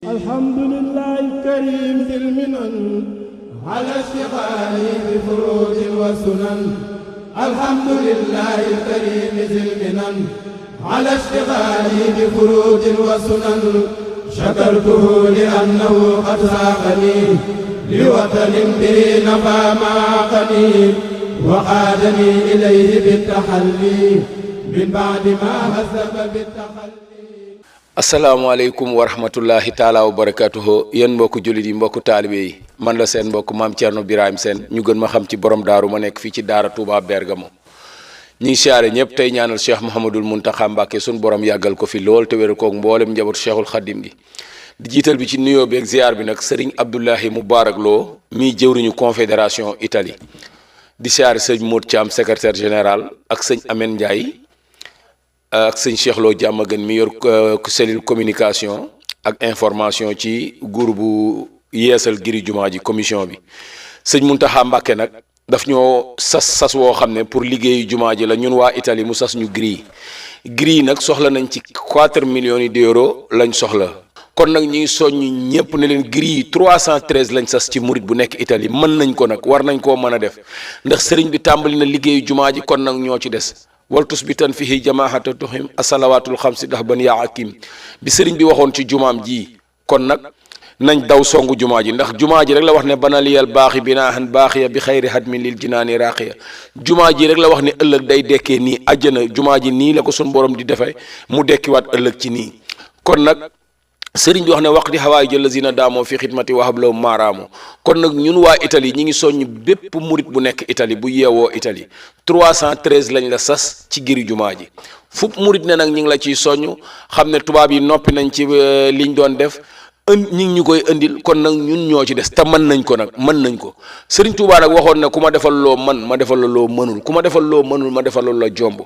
الحمد لله الكريم ذي المنن على اشتغالي بفروض وسنن. الحمد لله الكريم ذي المنن على اشتغالي بفروض وسنن. شكرته لأنه قد ساقني لوطن به نفى ما عقني وقادني إليه بالتحلي من بعد ما هذب بالتخلي. asalaamaaleykum wa rahmatullahi taala wa barakatuhu yéen mbokku jullit yi mbokku taalibe yi man la seen mbokk maam Thierno Birahim Sène ñu gën ma xam ci borom daaru ma nekk fii ci daara Touba Bergamo ñi ngi siyaare ñëpp tey ñaanal Cheikh Mouhamadul Mountakha Mbacké suñu borom yàggal ko fi lool te wéral koog mboolem njabootu Cheikhul Khadim gi di jiital bi ci nuyoo bi ak ziar bi nag Serigne Abdoulahi Moubarak Lo mii jëwriñu confédération Italie di siyaare sëñ Modou Thiam secrétaire général ak sëñ Amène Ndiaye ak sëñ Cheikh Lo Diamaguène mi yor cellule communication ak information ci groupe bu yeesal giri jumaa ji commission bi sëñ Mountakha Mbacké nag daf ñoo sas woo xam ne pour liggéeyu jumaa ji la ñun waa Italie mu sas ñu gris nag soxla nañ ci 4 millions d'euros lañ soxla kon nag ñi ngi soññ ñëpp ne leen gris yi 313 lañ sas ci murit bu nekk Italie mën nañ ko nag war nañ koo mën a def ndax sëriñ bi tàmbali na liggéeyu jumaa ji kon nag ñoo ci des waltus bi tan fihi jamaahata tuhim asalawatul xamsi dax ban yaa akim bi sëriñ bi waxoon ci jumaam ji kon nag nañ daw songu jumaa ji ndax jumaa ji rek la wax ne banaliyal baaxi binaahan baaxiya bi xayri hadmin lil jinaani raaxiya jumaa ji rek la wax ne ëllëg day dekkee nii àjjana jumaa ji nii la ko suñ borom di defee mu dekkiwaat ëllëg ci nii kon nag sëriñ bi wax ne waqti xawaay jël lazina daamoo fi xidmati wahab law maaraamu kon nag ñun waa Italie ñi ngi soññ bépp murit bu nekk Italie bu yeewoo Italie 313 lañ la sas ci giri jumaa ji fu murit ne nag ñi ngi la ciy soññ xam ne tubaab yi noppi nañ ci liñ doon def ñi ngi ñu koy indil kon nag ñun ñoo ci des te mën nañ ko nag mën nañ ko Sëriñ Tuubaa nag waxoon ne ku ma defal loo ma defal la loo mënul ku ma defal loo mënul ma defal la jomb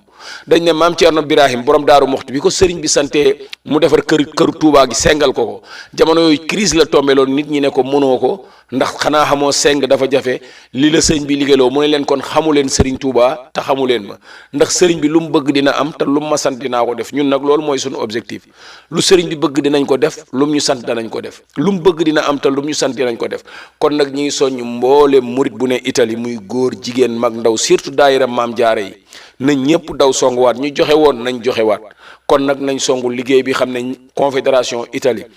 dañ ne maam Thierno Birahim borom daaru moxti bi ko sëriñ bi santee mu defar këru Tuubaa gi sengal ko jamono yooyu crise la tombé loon nit ñi ne ko mënoo ko ndax xanaa xamoo seng dafa jafe lii la sëriñ bi liggéeyloo mu ne leen kon xamu leen Sëriñ Tuubaa te xamu leen ma ndax sëriñ bi lu mu bëgg dina am te lu mu ma sant dinaa ko def ñun nag loolu mooy suñu objectif lu sëriñ bi bëgg dinañ ko def lu mu ñu sant danañ ko def lu mu bëgg dina am te lu mu ñu sant dinañ ko def kon nag ñi ngi soññ mboole murit bu ne Italie muy góor jigéen mag ndaw surtout daayira maam jaare yi nañ ñëpp daw songuwaat ñu joxe woon nañ joxewaat kon nag nañ songu liggéey bi xam ne confédération Italie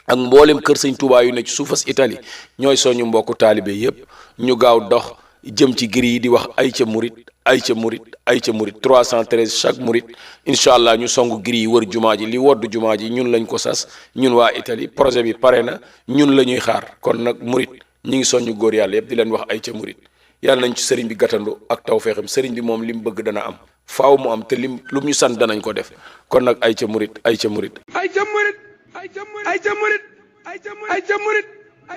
ak mboolem kër sëñ Touba yu ne ci suufas Italie ñooy soñu mbokku taalibe yëpp ñu gaaw dox jëm ci giri yi di wax ay ca murit ay ca murit ay ca murit 313 chaque murit incha allah ñu songu giri yi wër jumaa ji li woddu jumaa ji ñun lañ ko sas ñun waa Italie projet bi pare na ñun la ñuy xaar kon nag murit ñi ngi soññu góor yàlla yëpp di leen wax ay ca murit yàlla nañ ci sëriñ bi gàttandu ak tawfeexam sëriñ bi moom li mu bëgg dana am faaw mu am te lu mu ñu sant danañ ko def kon nag ay ca murit ay ca murit ay ca murit ay ca murit ay ca murit ay ca murit